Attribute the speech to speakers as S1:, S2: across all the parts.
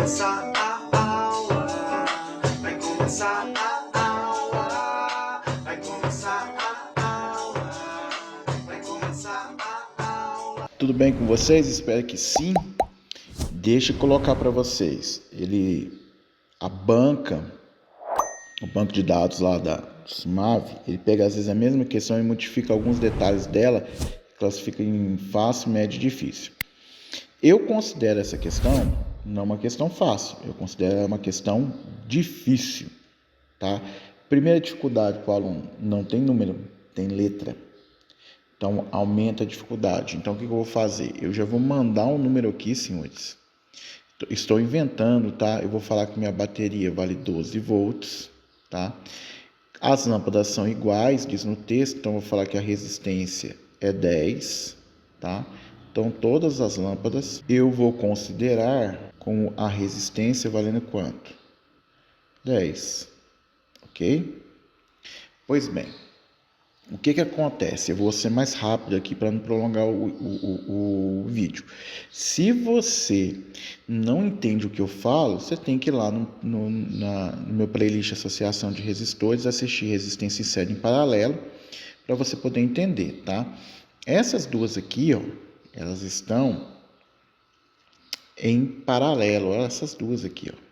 S1: começar a aula, vai começar a aula, vai começar a aula, vai começar a aula.
S2: Tudo bem com vocês? Espero que sim. Deixa eu colocar para vocês. O banco de dados lá da SMAV, ele pega às vezes a mesma questão e modifica alguns detalhes dela, classifica em fácil, médio e difícil. Eu considero essa questão não uma questão fácil, eu considero ela uma questão difícil, tá? Primeira dificuldade para o aluno, não tem número, tem letra. Então, aumenta a dificuldade. Então, o que eu vou fazer? Eu já vou mandar um número aqui, senhores. Estou inventando, tá? Eu vou falar que minha bateria vale 12 volts, tá? As lâmpadas são iguais, diz no texto, então eu vou falar que a resistência é 10, tá? Então, todas as lâmpadas eu vou considerar com a resistência valendo quanto? 10, ok? Pois bem, o que acontece? Eu vou ser mais rápido aqui para não prolongar o vídeo. Se você não entende o que eu falo, você tem que ir lá no meu playlist Associação de Resistores, assistir Resistência em Série em Paralelo, para você poder entender, tá? Essas duas aqui, ó, elas estão em paralelo. Olha essas duas aqui, ó.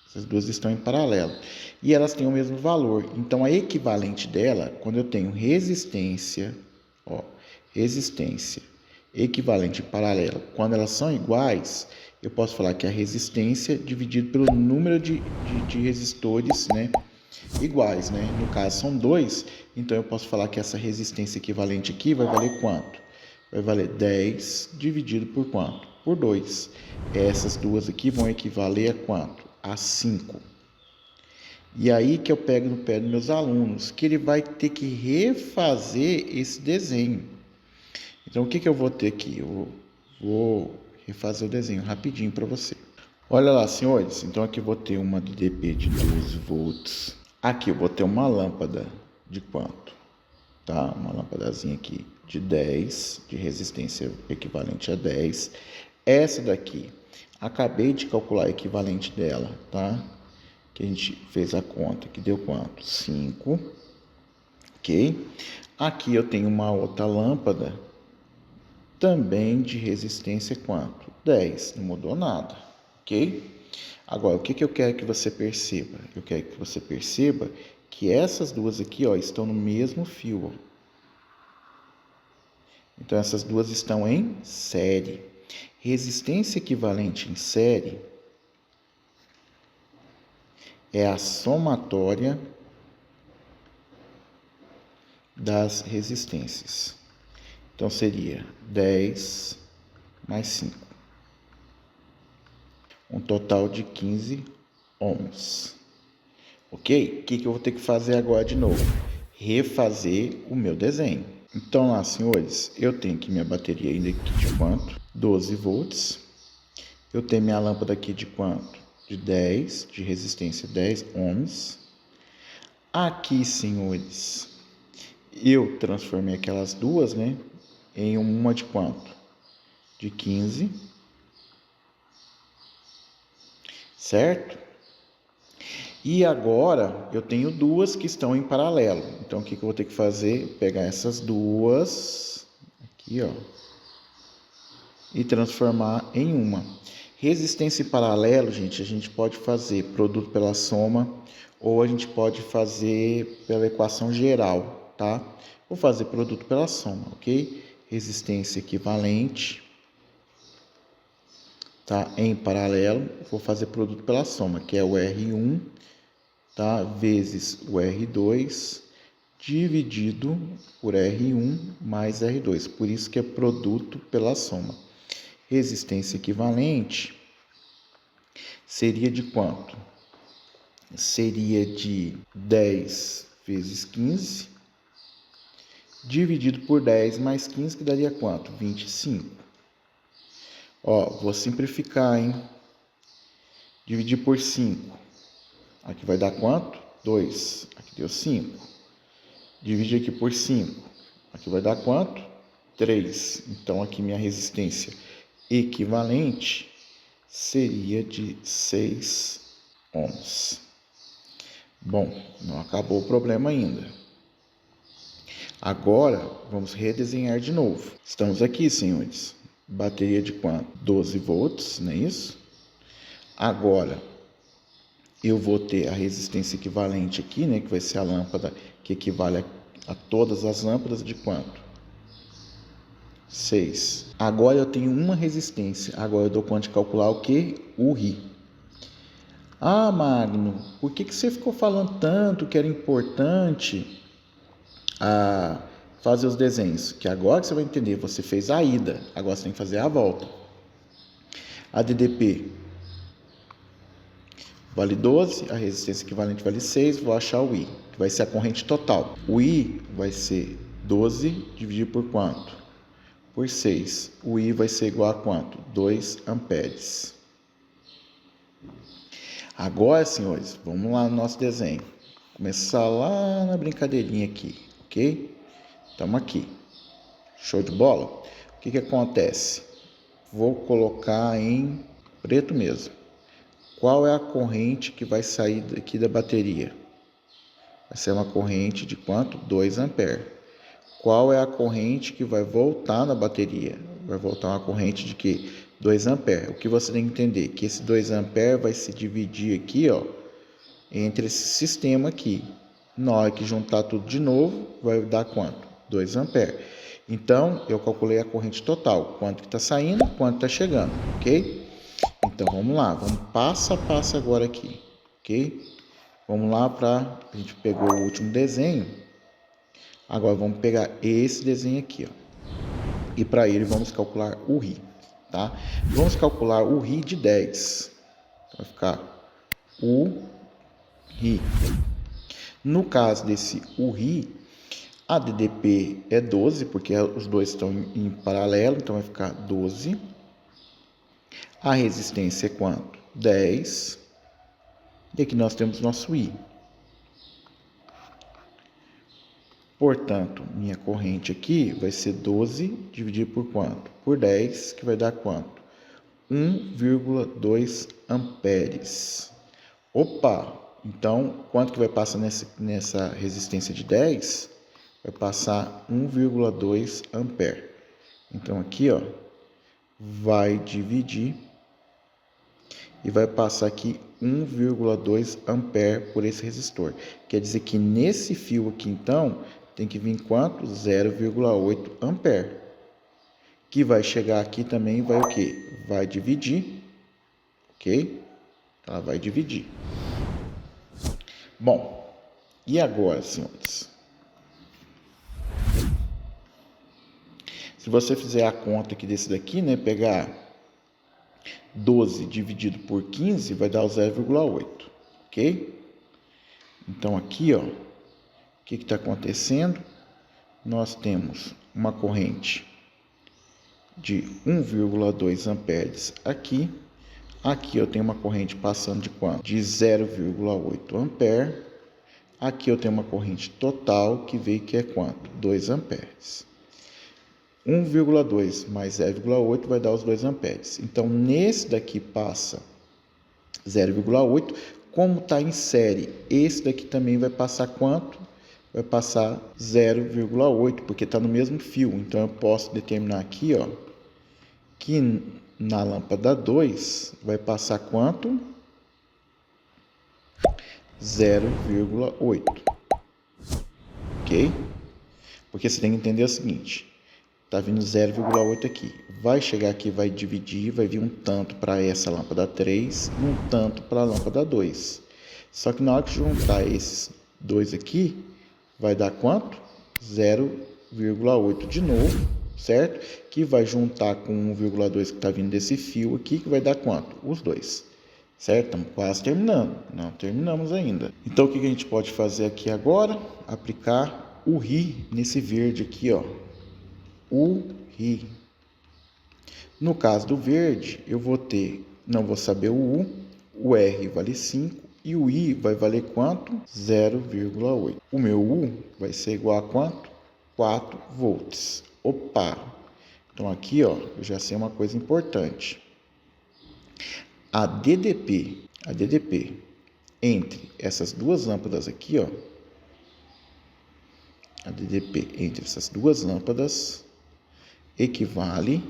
S2: Essas duas estão em paralelo e elas têm o mesmo valor. Então, a equivalente dela, quando eu tenho resistência, ó, resistência equivalente e paralelo, quando elas são iguais, eu posso falar que a resistência dividido pelo número de resistores, né, iguais, né? No caso, são 2, então eu posso falar que essa resistência equivalente aqui vai valer quanto? Vai valer 10 dividido por quanto? Por 2. Essas duas aqui vão equivaler a quanto? A 5. E aí que eu pego no pé dos meus alunos, que ele vai ter que refazer esse desenho. Então, o que eu vou ter aqui? Eu vou refazer o desenho rapidinho para você. Olha lá, senhores. Então, aqui eu vou ter uma DP de 12 volts. Aqui eu vou ter uma lâmpada de quanto? Tá? Uma lâmpadazinha aqui de 10, de resistência equivalente a 10. Essa daqui, acabei de calcular a equivalente dela, tá? Que a gente fez a conta, que deu quanto? 5, ok? Aqui eu tenho uma outra lâmpada, também de resistência quanto? 10, não mudou nada, ok? Agora, o que eu quero que você perceba? Eu quero que você perceba que essas duas aqui, ó, estão no mesmo fio, ó. Então, essas duas estão em série. Resistência equivalente em série é a somatória das resistências. Então, seria 10 mais 5. Um total de 15 ohms. Ok? O que eu vou ter que fazer agora de novo? Refazer o meu desenho. Então, lá, senhores, eu tenho aqui minha bateria ainda aqui de quanto? 12 volts. Eu tenho minha lâmpada aqui de quanto? De 10, de resistência 10 ohms. Aqui, senhores, eu transformei aquelas duas, né, em uma de quanto? De 15. Certo? E agora eu tenho duas que estão em paralelo. Então, o que eu vou ter que fazer? Pegar essas duas aqui, ó, e transformar em uma. Resistência em paralelo, gente, a gente pode fazer produto pela soma ou a gente pode fazer pela equação geral, tá? Vou fazer produto pela soma, ok? Resistência equivalente, tá? Em paralelo, vou fazer produto pela soma, que é o R1, tá? Vezes o R2 dividido por R1 mais R2. Por isso que é produto pela soma. Resistência equivalente seria de quanto? Seria de 10 vezes 15 dividido por 10 mais 15, que daria quanto? 25. Ó, vou simplificar, hein? Dividir por 5. Aqui vai dar quanto? 2. Aqui deu 5. Divide aqui por 5. Aqui vai dar quanto? 3. Então, aqui minha resistência equivalente seria de 6 ohms. Bom, não acabou o problema ainda. Agora, vamos redesenhar de novo. Estamos aqui, senhores. Bateria de quanto? 12 volts, não é isso? Agora, eu vou ter a resistência equivalente aqui, né? Que vai ser a lâmpada que equivale a todas as lâmpadas de quanto? 6. Agora eu tenho uma resistência. Agora eu dou conta de calcular o que? O Ri. Ah, Magno, por que você ficou falando tanto que era importante fazer os desenhos? Que agora que você vai entender, você fez a ida, agora você tem que fazer a volta. A DDP vale 12, a resistência equivalente vale 6, vou achar o I, que vai ser a corrente total. O I vai ser 12 dividido por quanto? Por 6. O I vai ser igual a quanto? 2 amperes. Agora, senhores, vamos lá no nosso desenho. Começar lá na brincadeirinha aqui, ok? Estamos aqui. Show de bola? O que acontece? Vou colocar em preto mesmo. Qual é a corrente que vai sair daqui da bateria? Vai ser uma corrente de quanto? 2 amperes. Qual é a corrente que vai voltar na bateria? Vai voltar uma corrente de quê? 2 amperes. O que você tem que entender? Que esse 2 amperes vai se dividir aqui, ó, entre esse sistema aqui. Na hora que juntar tudo de novo, vai dar quanto? 2 amperes. Então, eu calculei a corrente total. Quanto que está saindo, quanto está chegando, ok? Então, vamos lá. Vamos passo a passo agora aqui, ok? Vamos lá para... A gente pegou o último desenho. Agora, vamos pegar esse desenho aqui, ó. E para ele, vamos calcular o Ri, tá? Vamos calcular o Ri de 10. Vai ficar o Ri. No caso desse o Ri, a DDP é 12, porque os dois estão em paralelo, então vai ficar 12. A resistência é quanto? 10. E aqui nós temos nosso I. Portanto, minha corrente aqui vai ser 12 dividido por quanto? Por 10, que vai dar quanto? 1,2 amperes. Opa! Então, quanto que vai passar nessa resistência de 10? Vai passar 1,2 ampere. Então, aqui, ó, vai dividir e vai passar aqui 1,2 ampere por esse resistor. Quer dizer que nesse fio aqui, então, tem que vir quanto? 0,8 ampere. Que vai chegar aqui também, vai o quê? Vai dividir, ok? Ela vai dividir. Bom, e agora, senhores? Se você fizer a conta aqui desse daqui, né? Pegar 12 dividido por 15, vai dar o 0,8, ok? Então, aqui, ó, o que está acontecendo? Nós temos uma corrente de 1,2 amperes aqui. Aqui eu tenho uma corrente passando de quanto? De 0,8 ampere. Aqui eu tenho uma corrente total que veio que é quanto? 2 amperes. 1,2 mais 0,8 vai dar os 2 amperes. Então, nesse daqui passa 0,8. Como está em série, esse daqui também vai passar quanto? Vai passar 0,8, porque está no mesmo fio. Então, eu posso determinar aqui, ó, que na lâmpada 2 vai passar quanto? 0,8. Ok? Porque você tem que entender o seguinte. Tá vindo 0,8 aqui. Vai chegar aqui, vai dividir, vai vir um tanto para essa lâmpada 3 e um tanto para a lâmpada 2. Só que na hora que juntar esses dois aqui, vai dar quanto? 0,8 de novo, certo? Que vai juntar com 1,2 que está vindo desse fio aqui, que vai dar quanto? Os dois, certo? Estamos quase terminando. Não terminamos ainda. Então, o que a gente pode fazer aqui agora? Aplicar o Ri nesse verde aqui, ó. O Ri. No caso do verde, eu vou ter, não vou saber o U, o R vale 5 e o I vai valer quanto? 0,8. O meu U vai ser igual a quanto? 4 volts. Opa! Então aqui, ó, eu já sei uma coisa importante. a DDP entre essas duas lâmpadas aqui, ó, a DDP entre essas duas lâmpadas equivale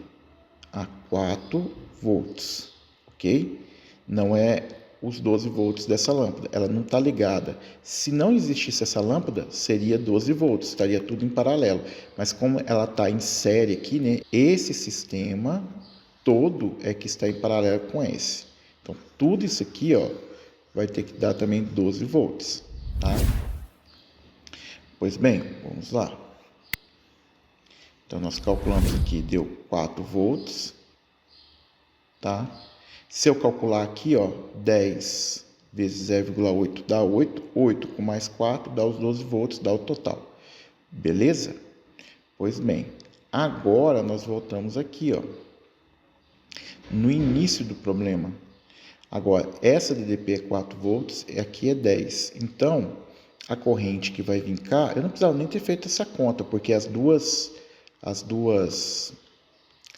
S2: a 4 volts, ok? Não é os 12 volts dessa lâmpada, ela não está ligada. Se não existisse essa lâmpada, seria 12 volts, estaria tudo em paralelo. Mas como ela está em série aqui, né, esse sistema todo é que está em paralelo com esse. Então, tudo isso aqui, ó, vai ter que dar também 12 volts, tá? Pois bem, vamos lá. Então, nós calculamos aqui, deu 4 volts, tá? Se eu calcular aqui, ó, 10 vezes 0,8 dá 8. 8 com mais 4 dá os 12 volts, dá o total. Beleza? Pois bem, agora nós voltamos aqui, ó, no início do problema. Agora, essa DDP é 4 volts, aqui é 10. Então, a corrente que vai vir cá, eu não precisava nem ter feito essa conta, porque as duas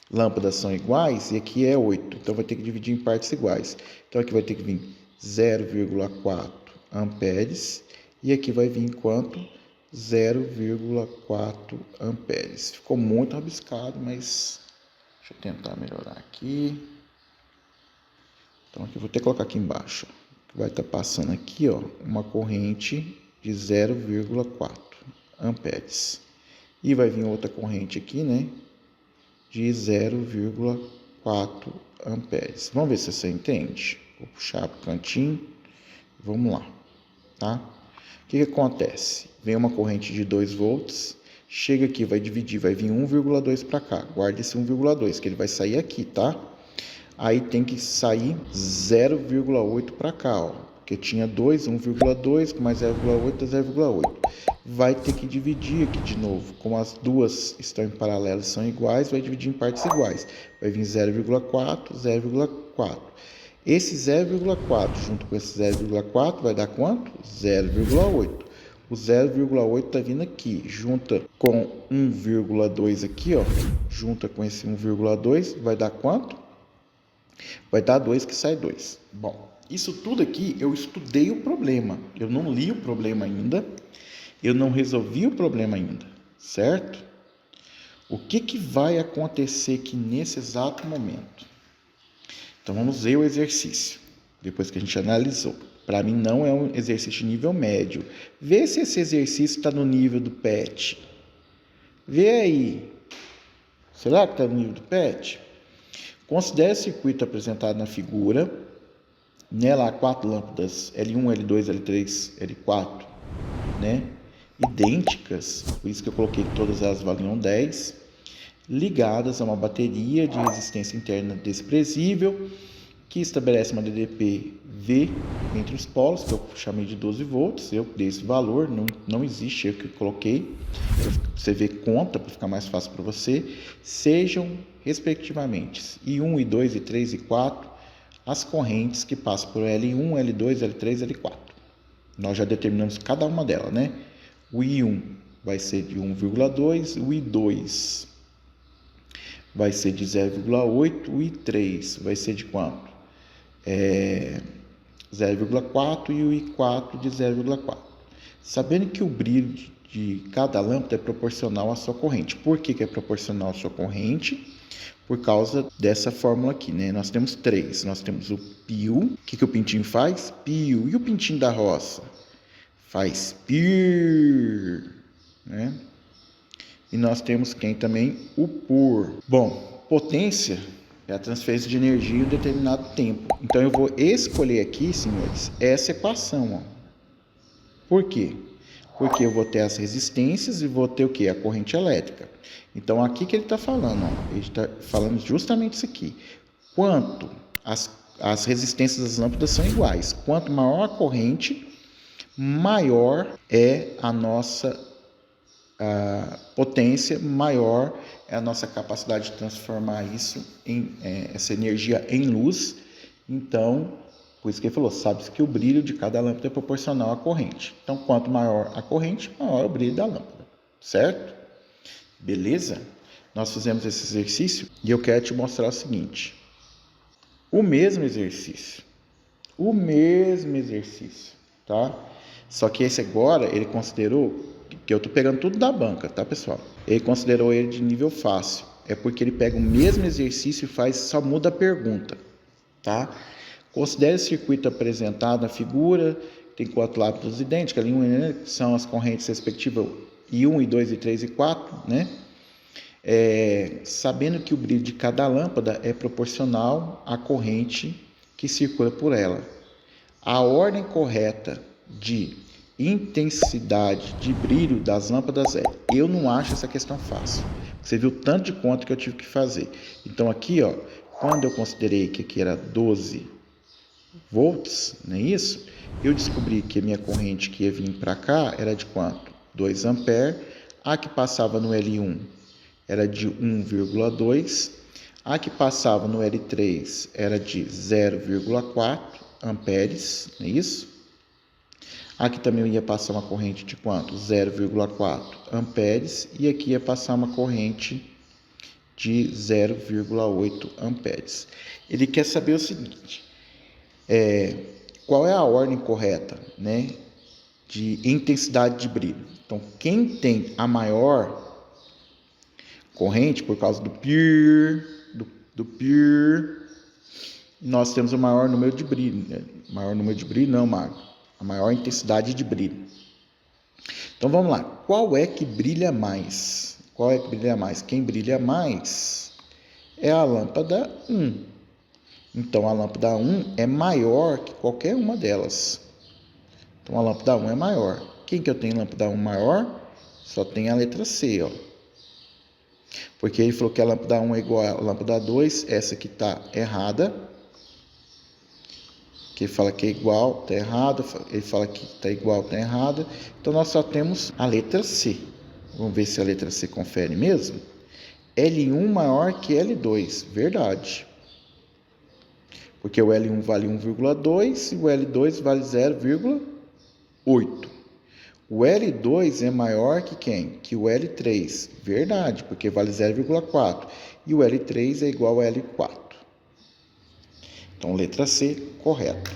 S2: lâmpadas são iguais e aqui é 8. Então, vai ter que dividir em partes iguais. Então, aqui vai ter que vir 0,4 amperes e aqui vai vir quanto? 0,4 amperes. Ficou muito rabiscado, mas deixa eu tentar melhorar aqui. Então, aqui eu vou ter que colocar aqui embaixo. Vai estar passando aqui, ó, uma corrente de 0,4 amperes. E vai vir outra corrente aqui, né, de 0,4 amperes. Vamos ver se você entende. Vou puxar para o cantinho. Vamos lá, tá? O que acontece? Vem uma corrente de 2 volts, chega aqui, vai dividir, vai vir 1,2 para cá. Guarda esse 1,2, que ele vai sair aqui, tá? Aí tem que sair 0,8 para cá, ó. Porque tinha 2, 1,2, mais 0,8 é 0,8. Vai ter que dividir aqui de novo. Como as duas estão em paralelo e são iguais, vai dividir em partes iguais. Vai vir 0,4, 0,4. Esse 0,4 junto com esse 0,4 vai dar quanto? 0,8. O 0,8 está vindo aqui, junta com 1,2 aqui, ó. Junta com esse 1,2, vai dar quanto? Vai dar 2, que sai 2. Bom, isso tudo aqui eu estudei o problema. Eu não li o problema ainda. Eu não resolvi o problema ainda, certo? O que vai acontecer aqui nesse exato momento? Então, vamos ver o exercício, depois que a gente analisou. Para mim, não é um exercício de nível médio. Vê se esse exercício está no nível do PET. Vê aí. Será que está no nível do PET? Considere o circuito apresentado na figura. Nela há 4 lâmpadas L1, L2, L3, L4, né? Idênticas, por isso que eu coloquei que todas elas valiam 10, ligadas a uma bateria de resistência interna desprezível, que estabelece uma DDP V entre os polos, que eu chamei de 12 volts, eu dei esse valor, não existe, eu que coloquei, você vê conta, para ficar mais fácil para você, sejam, respectivamente, I1, I2, I3 e I4, as correntes que passam por L1, L2, L3 e L4. Nós já determinamos cada uma delas, né? O I1 vai ser de 1,2, o I2 vai ser de 0,8, o I3 vai ser de quanto? 0,4 e o I4 de 0,4. Sabendo que o brilho de cada lâmpada é proporcional à sua corrente. Por que é proporcional à sua corrente? Por causa dessa fórmula aqui, né? Nós temos 3. Nós temos o pio. O que o pintinho faz? Pio. E o pintinho da roça? Faz pir, né? E nós temos quem também? O por. Bom, potência é a transferência de energia em um determinado tempo. Então, eu vou escolher aqui, senhores, essa equação, ó. Por quê? Porque eu vou ter as resistências e vou ter o quê? A corrente elétrica. Então, aqui que ele está falando, ó, ele está falando justamente isso aqui. Quanto as resistências das lâmpadas são iguais. Quanto maior a corrente, maior é a nossa potência, maior é a nossa capacidade de transformar isso essa energia em luz. Então, por isso que ele falou, sabe-se que o brilho de cada lâmpada é proporcional à corrente. Então, quanto maior a corrente, maior é o brilho da lâmpada, certo? Beleza? Nós fizemos esse exercício e eu quero te mostrar o seguinte. o mesmo exercício. O mesmo exercício, tá? Só que esse agora, ele considerou, que eu tô pegando tudo da banca, tá, pessoal? Ele considerou ele de nível fácil. É porque ele pega o mesmo exercício e faz, só muda a pergunta, tá? Considere o circuito apresentado na figura, tem 4 lápides idênticos, ali são as correntes respectivas I1, I2, I3 e 4, né? Sabendo que o brilho de cada lâmpada é proporcional à corrente que circula por ela. A ordem correta de intensidade de brilho das lâmpadas é. Eu não acho essa questão fácil. Você viu o tanto de conta que eu tive que fazer. Então aqui, ó, quando eu considerei que aqui era 12 volts, não é isso? Eu descobri que a minha corrente que ia vir para cá era de quanto? 2 amperes. A que passava no L1 era de 1,2. A que passava no L3 era de 0,4 amperes, não é isso? Aqui também ia passar uma corrente de quanto? 0,4 amperes. E aqui ia passar uma corrente de 0,8 amperes. Ele quer saber o seguinte, qual é a ordem correta, né, de intensidade de brilho. Então, quem tem a maior corrente, por causa do PIR, nós temos o maior número de brilho. Né? Maior número de brilho não, Mago. A maior intensidade de brilho. Então vamos lá. Qual é que brilha mais? Qual é que brilha mais? Quem brilha mais é a lâmpada 1. Então a lâmpada 1 é maior que qualquer uma delas. Então a lâmpada 1 é maior. Quem que eu tenho lâmpada 1 maior? Só tem a letra C, ó. Porque ele falou que a lâmpada 1 é igual à lâmpada 2, essa aqui está errada. Que ele fala que é igual, está errado. Ele fala que está igual, está errada. Então nós só temos a letra C. Vamos ver se a letra C confere mesmo. L1 maior que L2, verdade. Porque o L1 vale 1,2 e o L2 vale 0,8. O L2 é maior que quem? Que o L3. Verdade, porque vale 0,4. E o L3 é igual a L4. Então, letra C, correto.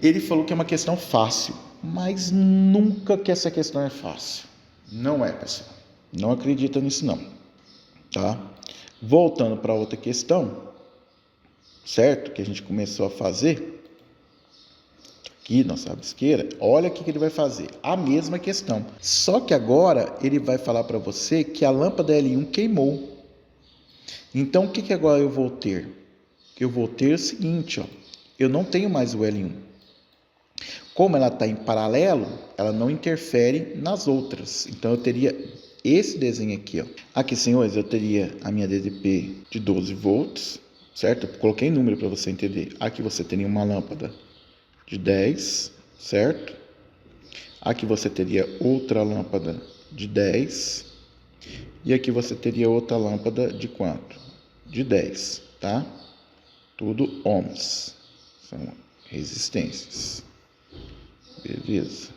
S2: Ele falou que é uma questão fácil, mas nunca que essa questão é fácil. Não é, pessoal. Não acredita nisso, não. Tá? Voltando para outra questão, certo? Que a gente começou a fazer. Aqui, nossa rabisqueira, olha o que ele vai fazer, a mesma questão. Só que agora ele vai falar para você que a lâmpada L1 queimou. Então, o que agora eu vou ter? Eu vou ter o seguinte, ó, eu não tenho mais o L1. Como ela está em paralelo, ela não interfere nas outras. Então, eu teria esse desenho aqui, ó. Aqui, senhores, eu teria a minha DDP de 12 volts, certo? Eu coloquei número para você entender. Aqui você teria uma lâmpada de 10, certo? Aqui você teria outra lâmpada de 10. E aqui você teria outra lâmpada de quanto? De 10, tá? Tudo ohms. São resistências. Beleza.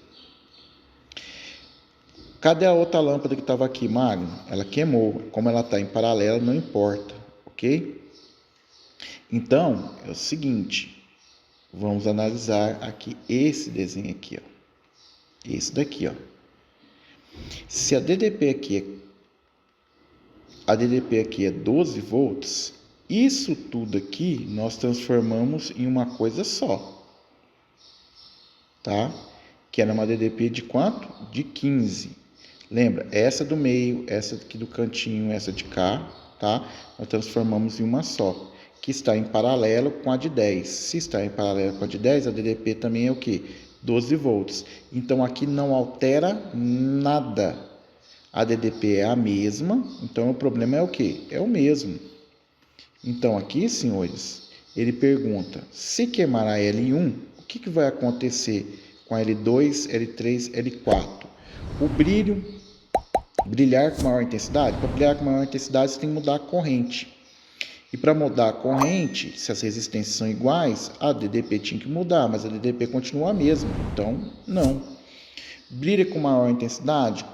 S2: Cadê a outra lâmpada que estava aqui, Magno? Ela queimou. Como ela está em paralelo, não importa, ok? Então, é o seguinte. Vamos analisar aqui esse desenho aqui, ó. Esse daqui, ó. Se a DDP aqui é 12 volts, isso tudo aqui nós transformamos em uma coisa só. Tá? Que era uma DDP de quanto? De 15. Lembra? Essa do meio, essa aqui do cantinho, essa de cá, tá? Nós transformamos em uma só, que está em paralelo com a de 10. Se está em paralelo com a de 10, a DDP também é o quê? 12 volts. Então, aqui não altera nada. A DDP é a mesma, então o problema é o quê? É o mesmo. Então, aqui, senhores, ele pergunta, se queimar a L1, o que vai acontecer com a L2, L3, L4? O brilhar com maior intensidade? Para brilhar com maior intensidade, você tem que mudar a corrente. E para mudar a corrente, se as resistências são iguais, a DDP tinha que mudar, mas a DDP continua a mesma. Então, não. Brilha com maior intensidade?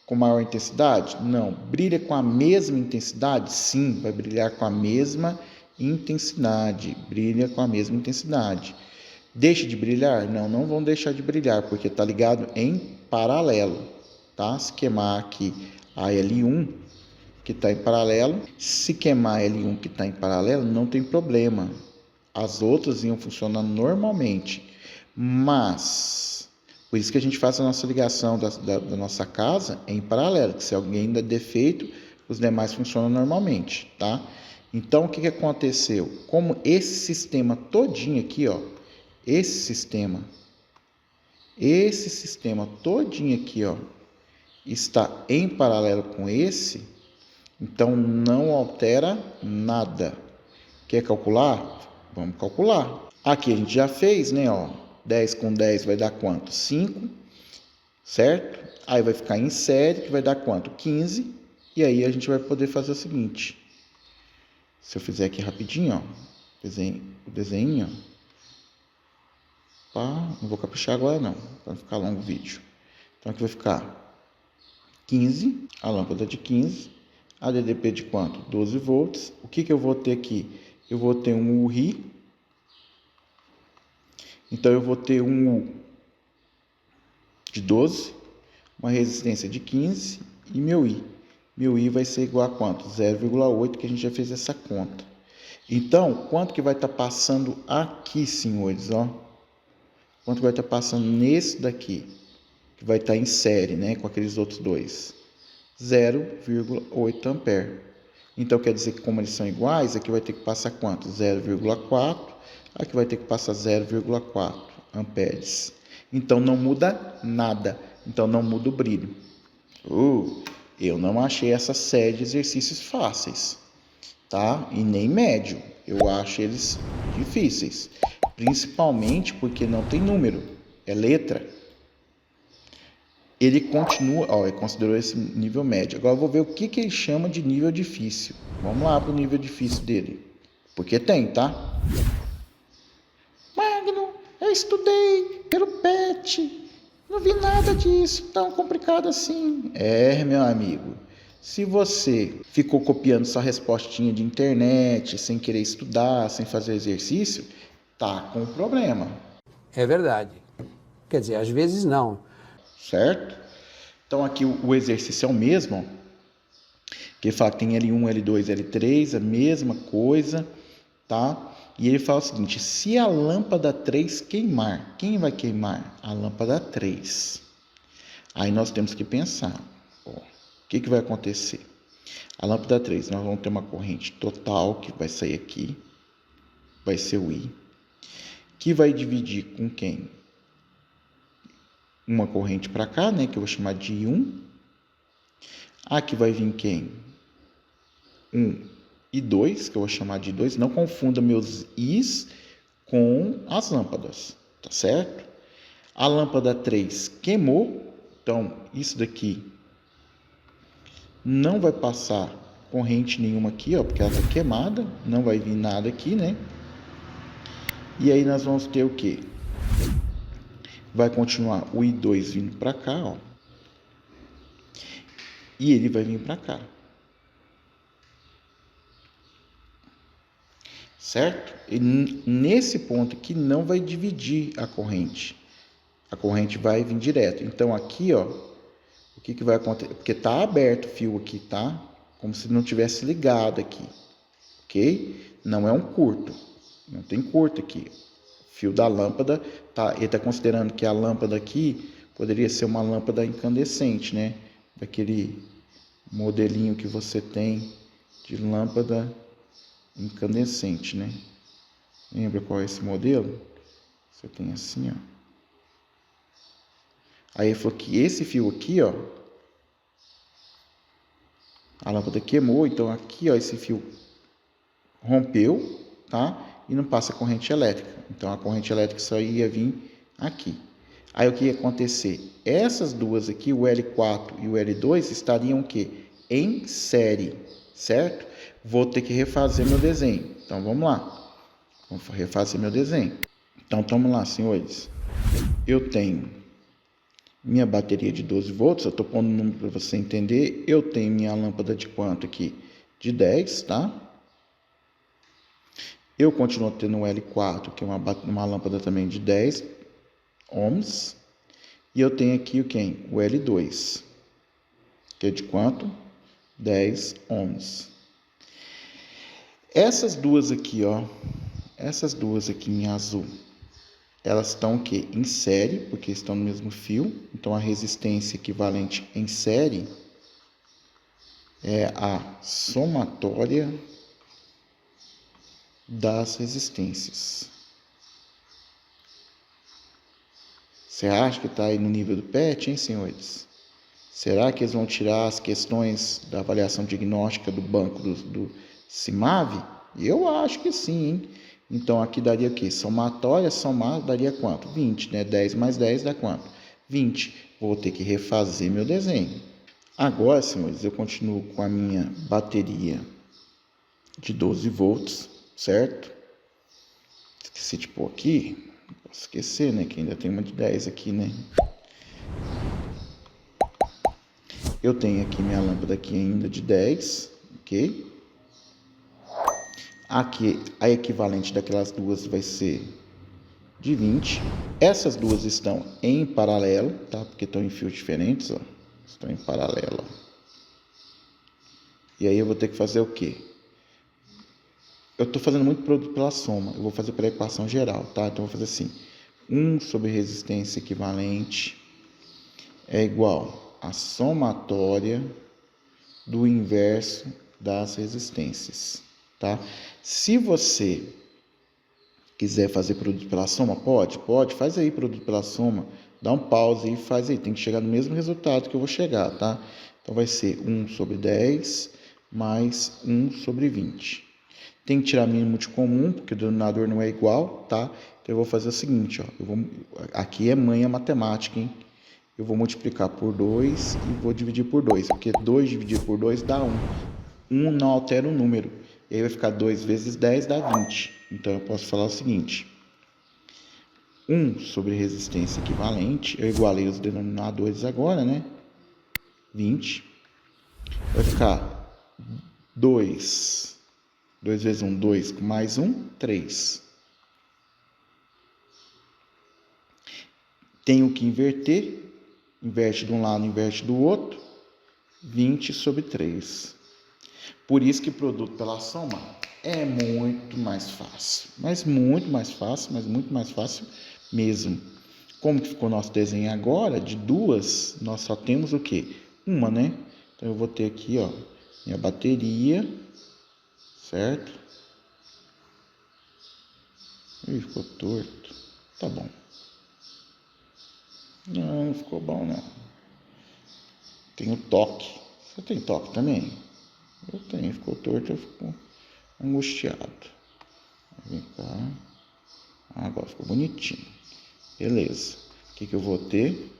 S2: Com maior intensidade? Não. Brilha com a mesma intensidade? Sim, vai brilhar com a mesma intensidade, brilha com a mesma intensidade. Deixa de brilhar? Não, não vão deixar de brilhar, porque está ligado em paralelo, tá? Se queimar aqui a L1, que está em paralelo, se queimar a L1 que está em paralelo, não tem problema. As outras iam funcionar normalmente, mas por isso que a gente faz a nossa ligação da nossa casa em paralelo, que se alguém dá defeito, os demais funcionam normalmente, tá? Então, o que aconteceu? Como esse sistema todinho aqui, ó, esse sistema todinho aqui, ó, está em paralelo com esse, então não altera nada. Quer calcular? Vamos calcular. Aqui a gente já fez, né? Ó, 10 com 10 vai dar quanto? 5, certo? Aí vai ficar em série, que vai dar quanto? 15. E aí a gente vai poder fazer o seguinte. Se eu fizer aqui rapidinho, ó, o desenho, ó, não vou caprichar agora não, para não ficar longo o vídeo. Então aqui vai ficar 15, a lâmpada de 15, a DDP de quanto? 12 volts. O que eu vou ter aqui? Eu vou ter um URI. Então, eu vou ter um U de 12, uma resistência de 15 e meu I. Meu I vai ser igual a quanto? 0,8, que a gente já fez essa conta. Então, quanto que vai estar passando aqui, senhores? Ó? Quanto vai estar passando nesse daqui? Que vai estar em série, né? Com aqueles outros dois. 0,8 ampere. Então, quer dizer que como eles são iguais, aqui vai ter que passar quanto? 0,4. Aqui vai ter que passar 0,4 amperes. Então, não muda nada. Então, não muda o brilho. Eu não achei essa série de exercícios fáceis, tá? E nem médio. Eu acho eles difíceis. Principalmente porque não tem número. É letra. Ele continua, ó, ele considerou esse nível médio. Agora eu vou ver o que ele chama de nível difícil. Vamos lá para o nível difícil dele. Porque tem, tá? Magno, eu estudei pelo PET. Não vi nada disso tão complicado assim. Meu amigo. Se você ficou copiando sua respostinha de internet, sem querer estudar, sem fazer exercício, tá com problema.
S3: É verdade. Quer dizer, às vezes não.
S2: Certo? Então aqui o exercício é o mesmo, que ele fala que tem L1, L2, L3, a mesma coisa, tá? E ele fala o seguinte, se a lâmpada 3 queimar, quem vai queimar? A lâmpada 3. Aí nós temos que pensar, ó, o que vai acontecer? A lâmpada 3, nós vamos ter uma corrente total que vai sair aqui, vai ser o I, que vai dividir com quem? Uma corrente para cá, né, que eu vou chamar de I1. Aqui vai vir quem? 1 e 2, que eu vou chamar de 2. Não confunda meus Is com as lâmpadas, tá certo? A lâmpada 3 queimou, então isso daqui não vai passar corrente nenhuma aqui, ó, porque ela está queimada, não vai vir nada aqui, né? E aí nós vamos ter o quê? Vai continuar o I2 vindo para cá, ó. E ele vai vir para cá. Certo? E nesse ponto aqui não vai dividir a corrente. A corrente vai vir direto. Então aqui, ó, o que vai acontecer? Porque tá aberto o fio aqui, tá? Como se não tivesse ligado aqui. OK? Não é um curto. Não tem curto aqui. Fio da lâmpada, tá? Ele está considerando que a lâmpada aqui poderia ser uma lâmpada incandescente, né? Daquele modelinho que você tem de lâmpada incandescente, né? Lembra qual é esse modelo? Você tem assim, ó. Aí ele falou que esse fio aqui, ó, a lâmpada queimou, então aqui, ó, esse fio rompeu, tá? E não passa corrente elétrica. Então a corrente elétrica só ia vir aqui. Aí o que ia acontecer? Essas duas aqui, o L4 e o L2, estariam o quê? Em série, certo? Vou ter que refazer meu desenho. Então vamos lá. Vamos refazer meu desenho. Então vamos lá, senhores. Eu tenho minha bateria de 12 volts, eu estou pondo um número para você entender. Eu tenho minha lâmpada de quanto aqui? De 10, tá? Eu continuo tendo o L4, que é uma lâmpada também de 10 ohms. E eu tenho aqui o quem? O L2, que é de quanto? 10 ohms. Essas duas aqui, ó, essas duas aqui em azul, elas estão o quê? Em série, porque estão no mesmo fio. Então, a resistência equivalente em série é a somatória das resistências. Você acha que está aí no nível do PET, hein, senhores? Será que eles vão tirar as questões da avaliação diagnóstica do banco do CIMAV? Eu acho que sim, hein? Então, aqui daria o quê? Somatória, somar, daria quanto? 20, né? 10 mais 10 dá quanto? 20. Vou ter que refazer meu desenho. Agora, senhores, eu continuo com a minha bateria de 12 volts, certo? Esqueci de pôr aqui. Não posso esquecer, né? Que ainda tem uma de 10 aqui, né? Eu tenho aqui minha lâmpada aqui ainda de 10, ok? Aqui, a equivalente daquelas duas vai ser de 20. Essas duas estão em paralelo, tá? Porque estão em fios diferentes, ó. Estão em paralelo, ó. E aí eu vou ter que fazer o quê? Eu estou fazendo muito produto pela soma. Eu vou fazer pela equação geral, tá? Então eu vou fazer assim. 1 sobre resistência equivalente é igual a somatória do inverso das resistências, tá? Se você quiser fazer produto pela soma, pode, faz aí produto pela soma, dá um pause e faz aí, tem que chegar no mesmo resultado que eu vou chegar, tá? Então vai ser 1 sobre 10 mais 1 sobre 20. Tem que tirar mínimo de comum, porque o denominador não é igual, tá? Então eu vou fazer o seguinte, ó, aqui é manha matemática, hein? Eu vou multiplicar por 2 e vou dividir por 2, porque 2 dividido por 2 dá 1. 1 não altera o número. E aí vai ficar 2 vezes 10 dá 20. Então eu posso falar o seguinte. 1 sobre resistência equivalente, eu igualei os denominadores agora, né? 20. Vai ficar 2. 2 vezes 1, 2, mais 1, 3. Tenho que inverter. Inverte de um lado, inverte do outro. 20 sobre 3. Por isso que produto pela soma é muito mais fácil. Mas muito mais fácil, mas muito mais fácil mesmo. Como que ficou nosso desenho agora? De duas, nós só temos o quê? Uma, né? Então eu vou ter aqui, ó, minha bateria, certo? Ih, ficou torto. Tá bom. Não ficou bom, não. Tem o toque. Você tem toque também? Eu tenho. Ficou torto, eu fico angustiado. Vem cá. Agora ficou bonitinho. Beleza. O que eu vou ter?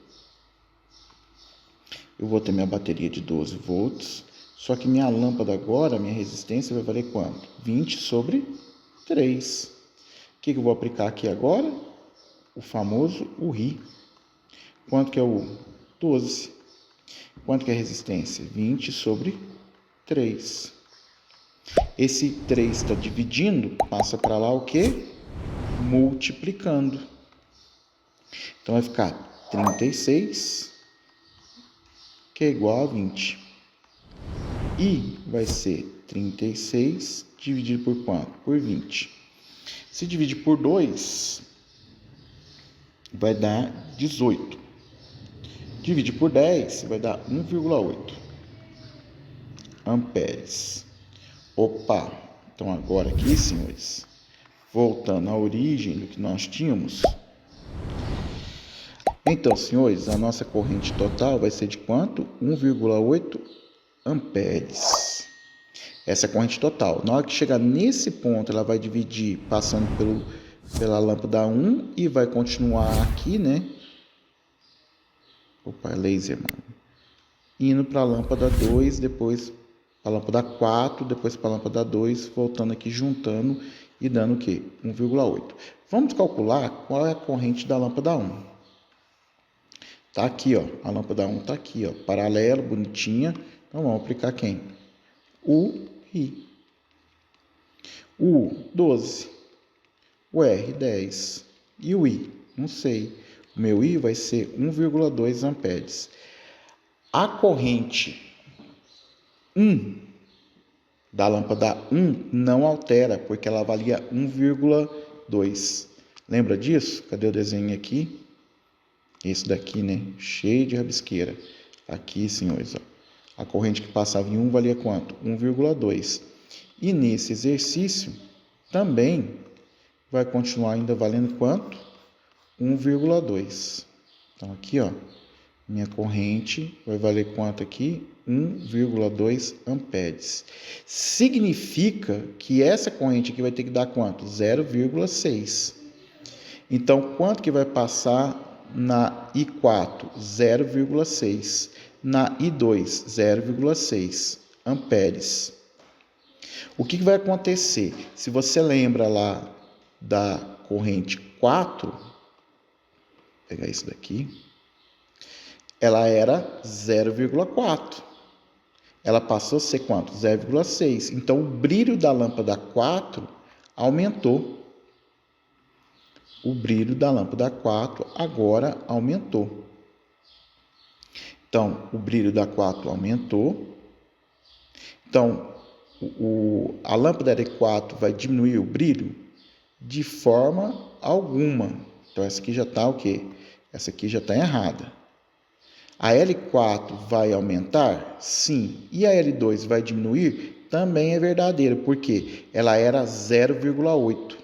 S2: Eu vou ter minha bateria de 12 volts. Só que minha lâmpada agora, minha resistência vai valer quanto? 20 sobre 3. O que eu vou aplicar aqui agora? O famoso URI. Quanto que é o 12? Quanto que é a resistência? 20 sobre 3. Esse 3 está dividindo, passa para lá o quê? Multiplicando. Então vai ficar 36, que é igual a 20. E vai ser 36 dividido por quanto? Por 20. Se dividir por 2, vai dar 18. Dividir por 10 vai dar 1,8 amperes. Opa! Então agora aqui, senhores, voltando à origem do que nós tínhamos. Então, senhores, a nossa corrente total vai ser de quanto? 1,8 amperes. Essa é a corrente total. Na hora que chegar nesse ponto, ela vai dividir passando pela lâmpada 1 e vai continuar aqui, né? Opa, é laser, mano. Indo para a lâmpada 2, depois para a lâmpada 4, depois para a lâmpada 2, voltando aqui, juntando e dando o quê? 1,8. Vamos calcular qual é a corrente da lâmpada 1. Tá aqui, ó. A lâmpada 1 tá aqui, ó. Paralelo, bonitinha. Então vamos aplicar quem? O I. O 12. o R10. E o I? Não sei. O meu I vai ser 1,2 amperes. A corrente 1 da lâmpada 1 não altera, porque ela valia 1,2. Lembra disso? Cadê o desenho aqui? Esse daqui, né? Cheio de rabisqueira. Aqui, senhores, ó. A corrente que passava em 1 valia quanto? 1,2. E nesse exercício também vai continuar ainda valendo quanto? 1,2. Então aqui, ó, minha corrente vai valer quanto aqui? 1,2 amperes. Significa que essa corrente aqui vai ter que dar quanto? 0,6. Então, quanto que vai passar na I4? 0,6. Na I2, 0,6 amperes. O que vai acontecer? Se você lembra lá da corrente 4, vou pegar isso daqui, ela era 0,4. Ela passou a ser quanto? 0,6. Então, o brilho da lâmpada 4 aumentou. O brilho da lâmpada 4 agora aumentou. Então, o brilho da 4 aumentou. Então, a lâmpada L4 vai diminuir o brilho? De forma alguma. Então, essa aqui já está o quê? Essa aqui já está errada. A L4 vai aumentar? Sim. E a L2 vai diminuir? Também é verdadeiro, porque ela era 0,8.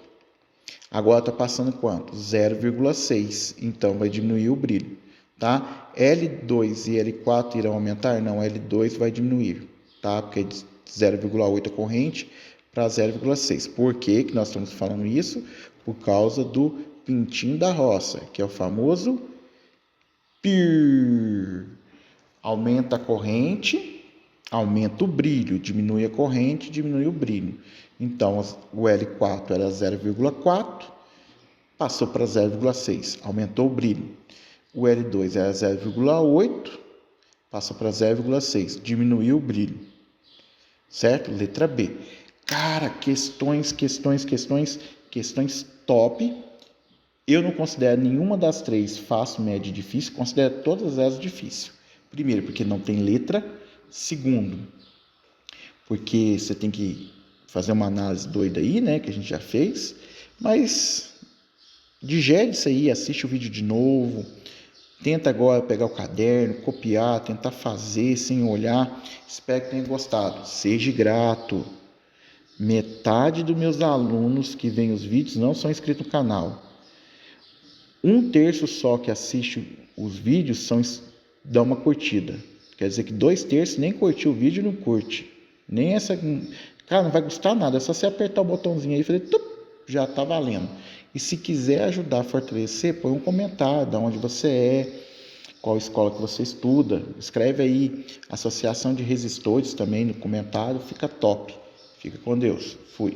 S2: Agora está passando quanto? 0,6. Então, vai diminuir o brilho. Tá? L2 e L4 irão aumentar? Não, L2 vai diminuir. Tá? Porque é de 0,8 a corrente para 0,6. Por que nós estamos falando isso? Por causa do pintinho da roça, que é o famoso PIR. Aumenta a corrente, aumenta o brilho, diminui a corrente, diminui o brilho. Então, o L4 era 0,4, passou para 0,6, aumentou o brilho. O L2 era 0,8, passou para 0,6, diminuiu o brilho. Certo? Letra B. Cara, questões top. Eu não considero nenhuma das três fácil, médio e difícil, considero todas elas difíceis. Primeiro, porque não tem letra. Segundo, porque você tem que fazer uma análise doida aí, né, que a gente já fez. Mas digere isso aí, assiste o vídeo de novo. Tenta agora pegar o caderno, copiar, tentar fazer sem olhar. Espero que tenha gostado. Seja grato. Metade dos meus alunos que veem os vídeos não são inscritos no canal. 1/3 só que assiste os vídeos dá uma curtida. Quer dizer que 2/3 nem curtiu o vídeo e não curte. Nem essa... Cara, não vai custar nada. É só você apertar o botãozinho aí e fazer... já está valendo. E se quiser ajudar a fortalecer, põe um comentário de onde você é, qual escola que você estuda. Escreve aí Associação de Resistores também no comentário. Fica top. Fica com Deus. Fui.